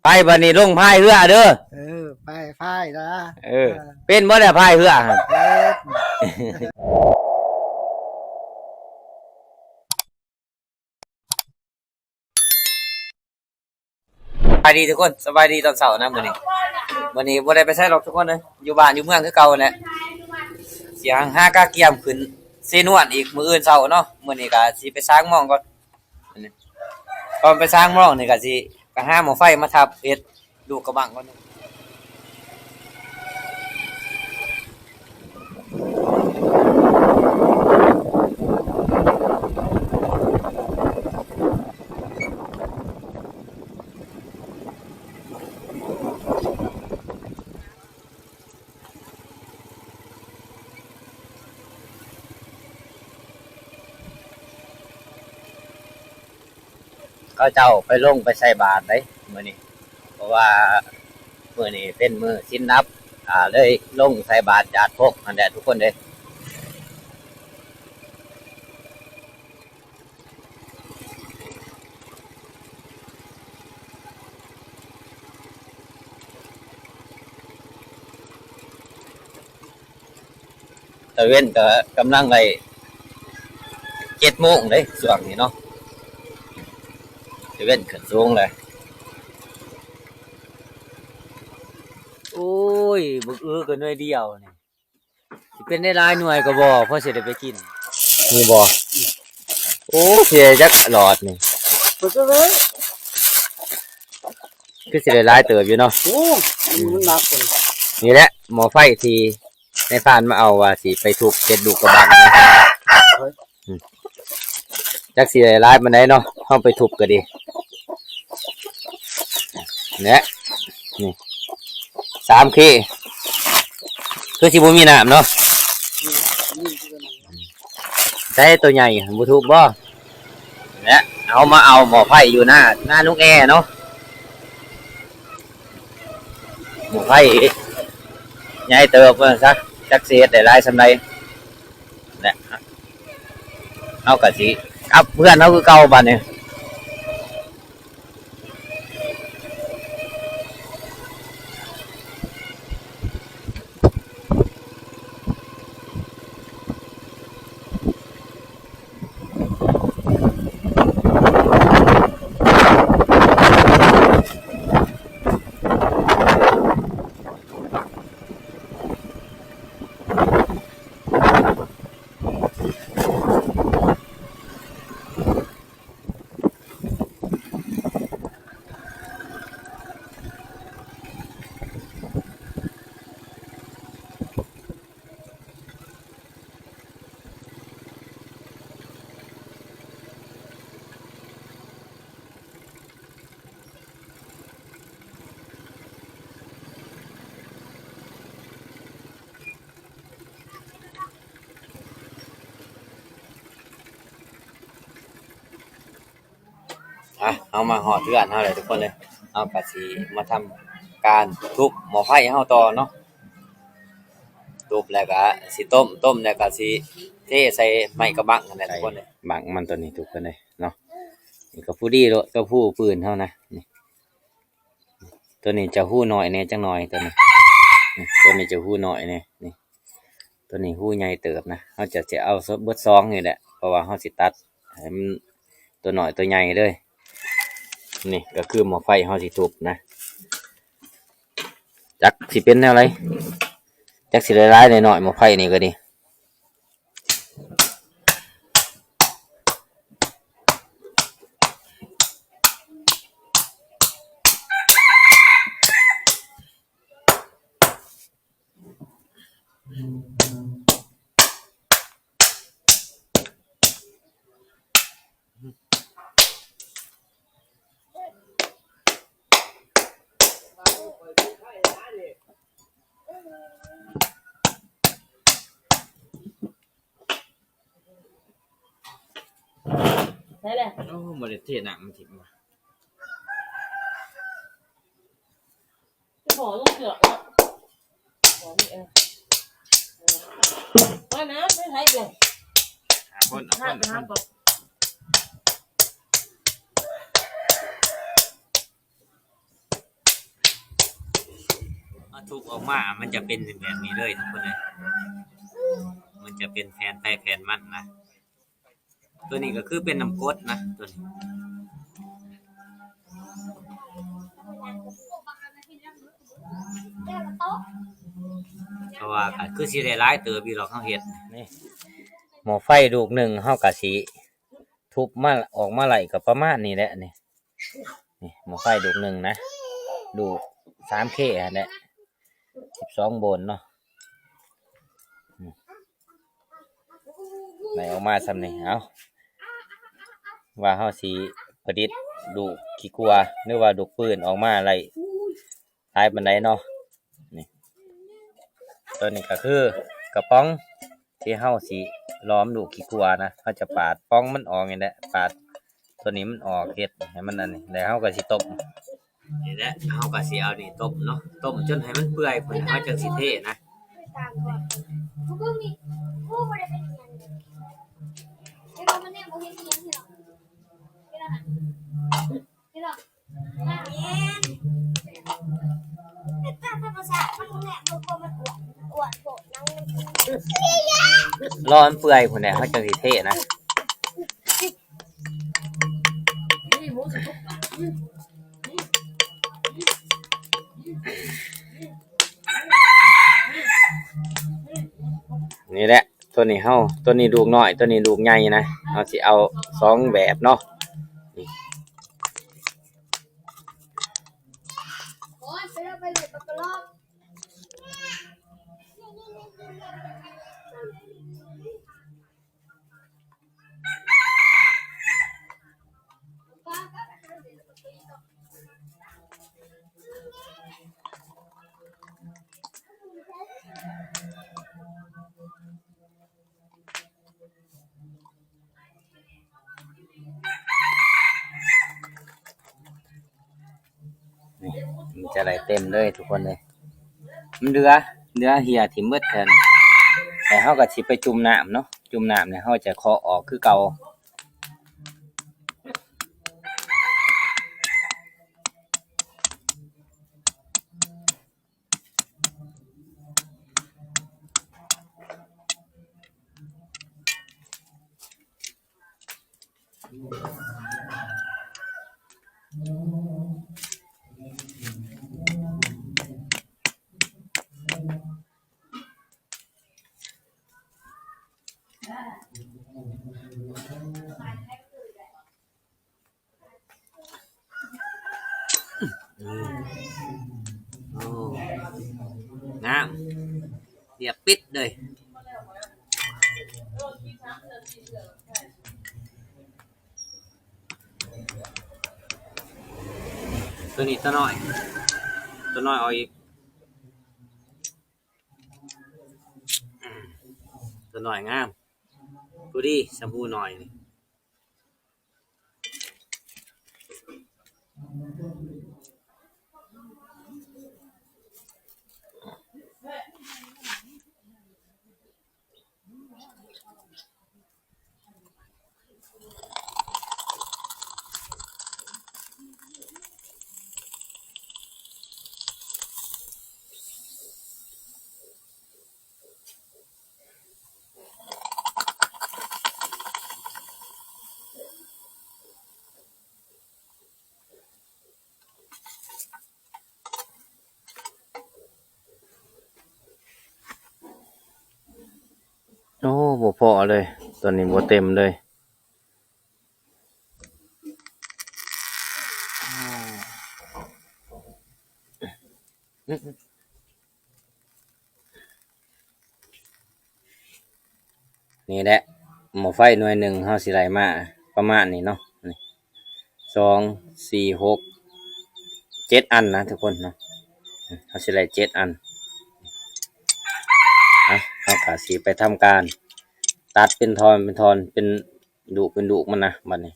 ไปบัดนี้ลงพายเรือเด้อไปนะเป็นบ่ได้พายเรือสบายดีทุกคนสบายดีตอนเสาร์นะมื้อนี้บ่ได้ไปใช้หรอกทุกคนเลยอยู่บ้านอยู่เมืองคือเก่าแหละเสียงหากาเกียมขึ้นเซนวนอีกมื้ออื่นเช้าเนาะมื้อนี้ก็สิไปสร้างหม้องก่อนก่อนไปสร้างหม้องนี่ก็สิไปหาหม้อไฟมาทับเฮ็ดลูกกระบังก่อนเขาเจ้าไปลงไปใส่บาตรได้มื้อนี้เพราะว่ามื้อนี้เป็นมื้อศีลนับเลยลงใส่บาตรญาติพกนั่นแหละทุกคนเด้ตะเว้นก็กำลังไป7 โมงเด้ช่วงนี้เนาะตะเว้นขึ้นสูงเลยโอ้ยบึกอื้อกันหน่วยเดียวนี่สิเป็นได้หลายหน่วยก็บ่พอสิได้ไปกินนี่บ่โอ้เสียจักหลอดนี่คือสิได้หลายเติบอยู่เนาะโอ้มันหนักคนนี่แหละหม้อไฟที่ในฟานมาเอาว่าสิไปทุบเจ็ดลูกกระบะนะจักสิได้หลายปานใดเนาะเฮาไปทุบก็ดีเนี่ยนี่3 เคคือสิบ่มีน้ำเนาะใช้ตัวใหญ่บ่ทุบบ่เนี่ยเอามาเอาหม้อไฟอยู่หน้าลุงแอเนาะหม้อไฟใหญ่เติบว่าซักจักสิเฮ็ดได้หลายส่ำใดเนี่ยเอาก็สิกับเพื่อนเฮาคือเก่าบัดนี้เอามาหอดเพื่อนเฮาเลยทุกคนเลยเอาก็สิมาทำการทุบหม้อไฟเฮาต่อเนาะทุบแล้วก็สิต้มแล้วก็สิเทใส่ไม้กระบังนั่นแหละทุกคนเลยบังมันตัวนี้ทุกคนเลยเนาะนี่ก็ผู้ดีโลก็ผู้ปืนเฮานะนี่ตัวนี้จะฮู้น้อยแน่จังหน่อยตัวนี้ตัวนี้จะฮู้น้อยแน่นี่ตัวนี้ฮู้ใหญ่เติบนะเฮาจะเอาเบิด2นี่แหละเพราะว่าเฮาสิตัดให้มันตัวน้อยตัวใหญ่เลยนี่ก็คือหม้อไฟเฮาสิทุบนะจักสิเป็นแนวไรจักสิหลายๆหน่อยๆหม้อไฟนี่ก็ดีใช่เลยโอ้บ่ได้เทน้ำมันถิ่มว่ะจะขอลูกเสือกแล้วขอนี่ว่าน้ำไม่ใช่เลยคนน้ำก่อน ทุบออกมามันจะเป็นแบบนี้เลยทุกคนเลยมันจะเป็นแผ่นไปแผ่นมันนะตัวนี้ก็คือเป็นน้ำกรดนะตัวนี้เพราะว่าก็คือสิได้หลายเติบอยู่หรอกเฮาเฮ็ดนี่หม้อไฟลูกหนึ่งเฮาก็สิทุบมาออกมาไหลก็ประมาณนี้แหละนี่หม้อไฟลูกหนึ่งนะลูก 3K อันนี้12โวลต์เนาะไหลออกมาซำนี่เอาว่าเฮาสิผลิตลูกขี้กลัวหรือว่าลูกปืนออกมาไหลหลายปานใดเนาะนี่ตัวนี้ก็คือกระป๋องที่เฮาสิล้อมลูกขี้กลัวนะเฮาจะปาดป้องมันออกนี่แหละปาดตัวนี้มันออกเฮ็ดให้มันอันนี้แล้วเฮาก็สิต้มนี่แหละเฮาก็สิเอานี่ต้มเนาะต้มจนให้มันเปื่อยพุ่นเฮาจังสิเทนะรอมันเปื่อยพุ่นแหละเฮาจังสิเทนะนี่แหละตัวนี้เฮาตัวนี้ลูกน้อยตัวนี้ลูกใหญ่นะเฮาสิเอา2แบบเนาะมันจะไหลเต็มเลยทุกคนเลยมันเรือเหี่ยถิ่มเบิดเทินแต่เฮาก็สิไปจุ่มน้ำเนาะจุ่มน้ำเนี่ยเฮาจะเคาะออกคือเก่าโอ้งามเรียบปิดเลยตัวนี้ตัวน้อยเอาอีกตัวน้อยงามดูดิชมพูหน่อยนี่โอ้บ่พอเลยตอนนี้บ่เต็มเลยนี่แหละหม้อไฟหน่วยหนึ่งเฮาสิไหลมาประมาณนี้เนาะนี่2 4 6 7อันนะทุกคนเนาะเฮาสิไหล7อันเฮาก็สิไปทำการตัดเป็นทอนเป็นดุมันนะบัดนี้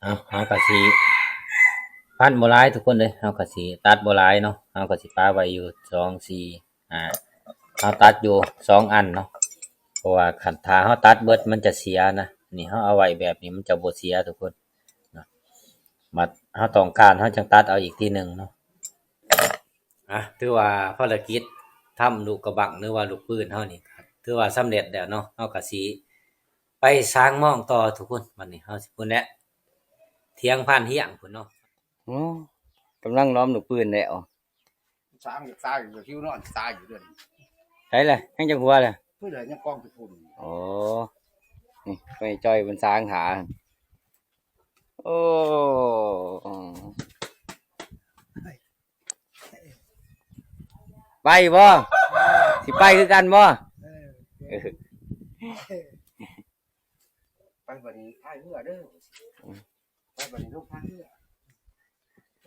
เอากะสิพันบ่หลายทุกคนเลยเอากะสิตัดบ่หลายเนาะเอากะสิปาไว้อยู่2 4เอาตัดอยู่2อันเนาะเพราะว่าคันถ้าเฮาตัดเบิดมันจะเสียนะนี่เฮาเอาไว้แบบนี้มันจะบ่เสียทุกคนเนาะบัดเฮาต้องการเฮาจังตัดเอาอีกทีหนึ่งเนาะถือว่าภารกิจทำลูกกระบังหรือว่าลูกปืนเฮานี่ถือว่าสำเร็จแล้วเนาะเฮาก็สิไปสร้างหม้องต่อทุกคนบัดนี้เฮาสิพุ่นแหละเที่ยงผ่านเที่ยงพุ่นเนาะกำลังล้อมลูกปืนแล้ว ช้างตายอยู่คิ้วนอนตายอยู่เดือน ไสล่ะยังจังหัวล่ะ เพื่อเลยยังกองไปฝุ่น อ๋อนี่ไปจ้อยบนสร้างหาโอ้ไปบ่สิไปคือกันบ่ไปบัดนี้พายเรือเด้อไปบัดนี้ลูกพายเรือ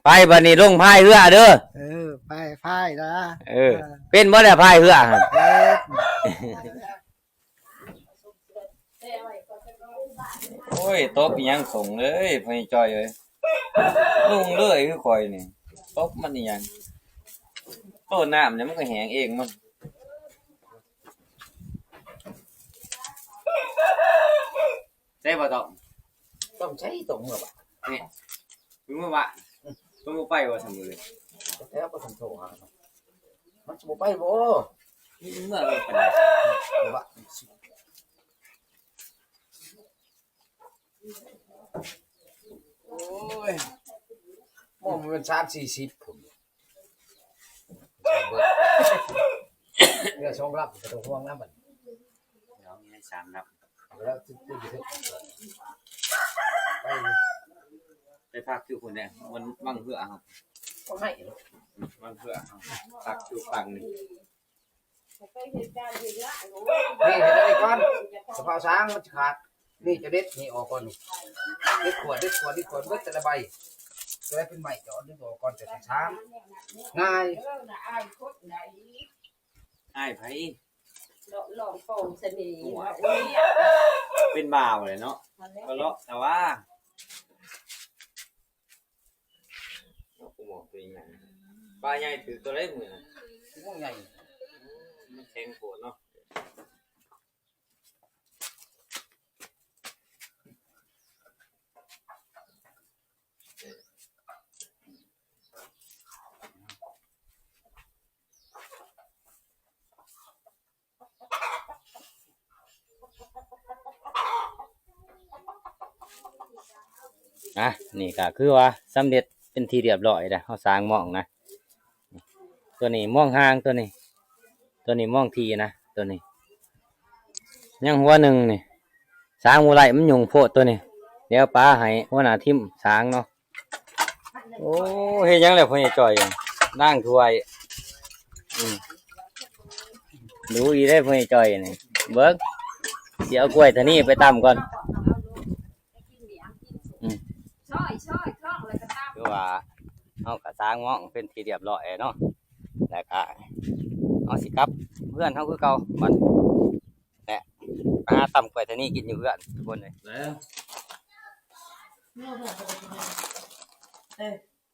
ไปบัดนี้ลงพายเรือเด้อ ไปพายนะ เป็นบ่ได้พายเรือหั่นโอ้ยตบอีหยังส่งเลยพ่อจ้อยเอ้ยลงเลยคือข่อยนี่ตบมันอีหยังโตน้ำเนี่ยมันก็แห้งเองมันใช่บ่ต้องใช้ตรงเมื่อบ่ นี่ถึงเมื่อวะต้องไปว่าซั่นเลย แล้วก็ทำโถหามันจะบ่ไปบ่ นี่เมื่อเลยปานใด บ่ โอ้ยมองมัน30-40ผมเรือช่องรับกระตัวห่วงน้ำมัน เดี๋ยวมี3นับ แล้วที่อยู่ที่ไป ไปพักอยู่พุ่นแน่มันบังเหือครับ ก็ให้ บังเหือพักอยู่ฝั่งนี้ นี่เห็นได้ก่อนสะพาวช้างมันขาดนี่จะเด็ดนี่ออกก่อนนี่เด็ดขวดเบิดแต่ละใบจะได้เป็นใหม่จอดนี่ออกก่อนแต่ช้างง่าย อ้ายไผ ลองโป่งเสน่ห์ เป็นบ่าวเลยเนาะก็เลาะแต่ว่ากูบอกตัวเองนะปลาใหญ่ถือตัวเล็กมือนะ ง่ายใหญ่ มันแข็งโผล่เนาะนี่ก็คือว่าสำเร็จเป็นทีเรียบร้อยแล้วเขาสร้างหม้องนะตัวนี้หม้องห่างตัวนี้หม้องทีนะตัวนี้ยังหัวหนึ่งนี่ สางบ่ไหลมันยุงโพดตัวนี้เดี๋ยวป้าให้หัวหน้าทีมสางเนาะโอ้เฮ็ดหยังแล้วพ่อใหญ่จ้อยล้างถ้วยดูอีได้พ่อใหญ่จ้อยนี่เบิ่งสิเอากล้วยตัวนี้ไปตำก่อนคือว่าเฮาก็สร้างหม้องเป็นที่เรียบร้อยเนาะแล้วก็เอาสิกลับเพื่อนเฮาคือเก่าบัดแหละไปหาตำกล้วยตัวนี้กินอยู่เพื่อนทุกคนเลยแล้ว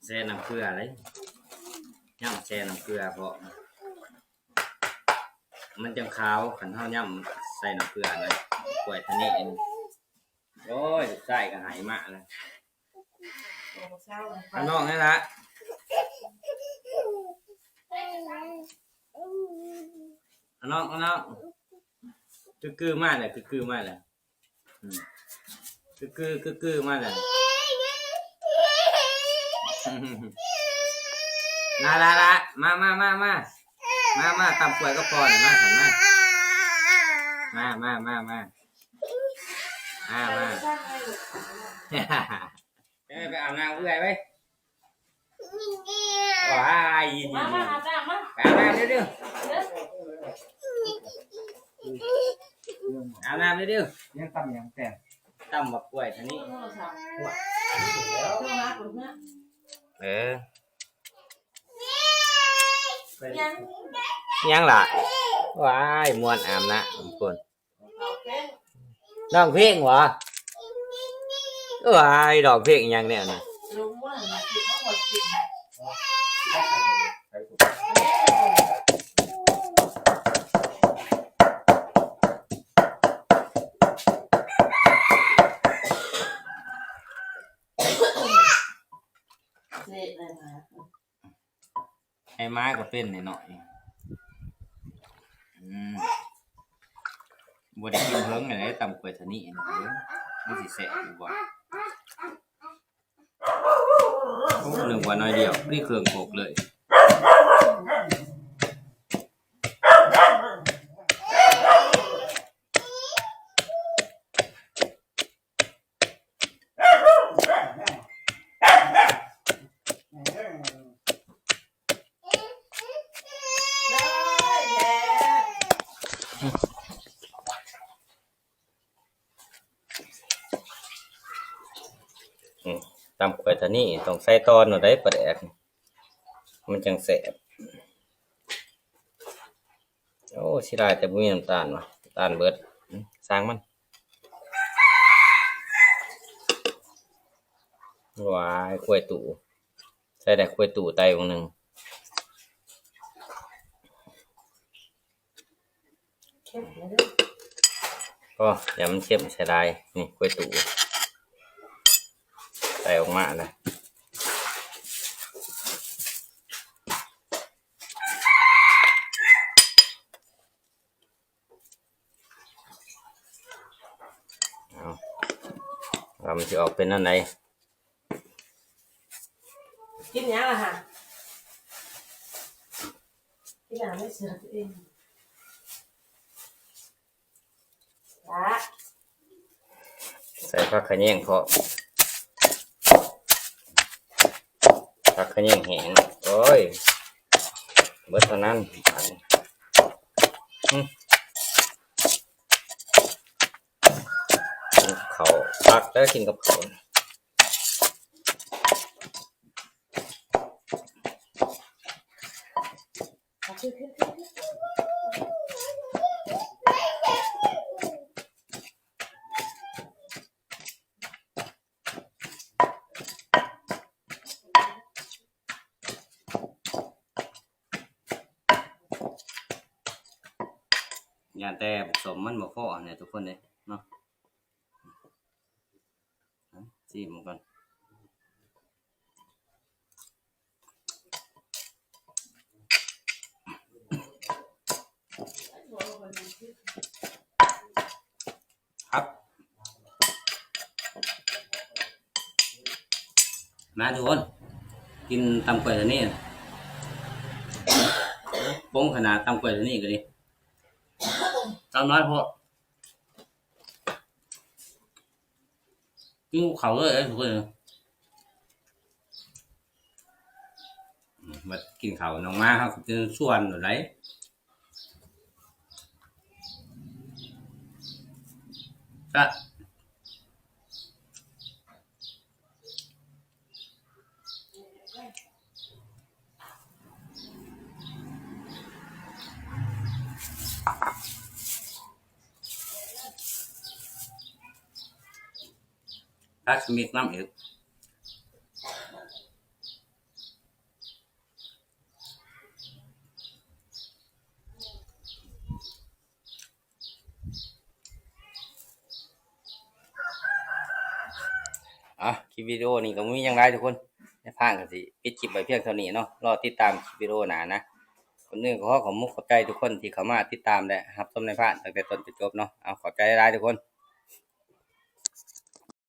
แช่น้ำเกลือเลยย่ำแช่น้ำเกลือเพราะมันจังขาวขันเฮาย่ำใส่น้ำเกลือเลยกล้วยตัวนี้เองโอ้ยใส่ก็หายมากเลยข้างนอกนี่ละข้างนอกคือมากเลยคือมากเลยคือมากเลยละมาตำกล้วยก็พอเลยมาขันมาไปอาบน้ำเพื่อนไปว้ายยินไปอาบน้ำเร็วอาบน้ำเร็วยังตำยังแต่ ตำบักกล้วยท่านี้ยังล่ะว้ายมวนอาบนะทุกคนน้องเพลงวะว้ายดอกเพลงยังเนี่ยนะไอ้ไม้ก็เป็นหน่อยบ่ได้กินเพิ่งอะไรตำกล้วยทะนี่นะมันสิแสบอยู่บ่หนึ่งวันน้อยเดียวนี่เครื่องโขกเลยตำกล้วยทะนี่ต้องใส่ตอนหน่อยได้ปลาแดกมันจังแสบโอ้สิได้แต่บ่มีน้ำตาลว่ะน้ำตาลเบิดสร้างมันว้ายกล้วยตู่ใส่แต่กล้วยตู่ไตวงหนึ่งก็อย่ามันเข้มใส่ได้นี่กล้วยตู่ใส่ออกมาเลยเอามันจะออกเป็นอันไหนกินยังล่ะฮะกินยังไม่เสือตัวเองใส่ผักขะแยงเพาะผักขะแยงแห้งโอ้ยเบิดเท่านั้นเขาผักแล้วกินกับเขาอย่าแต่ผสมมันบ่พอเนี่ยทุกคนเลยเนาะชิมก่อนครับมาทุกคนกินตำกล้วยตัวนี้ป้งขนาดตำกล้วยตัวนี้ก็ดีตำน้อยพอ กินเขาเลยทุกคนมากินเขาน้องมาเขาจะส่วนอะไรก็ถ้ามีน้ำอีกคลิปวิดีโอนี้ก็มีอย่างไรทุกคนในภาคกันสิปิดคลิปไปเพียงเท่านี้เนาะรอติดตามคลิปวิดีโอหน้านะคนนึงขอขอบคุณขอบใจทุกคนที่เข้ามาติดตามและรับชมในภาคตั้งแต่ต้นจนจบเนาะเอาขอบใจหลายๆทุกคน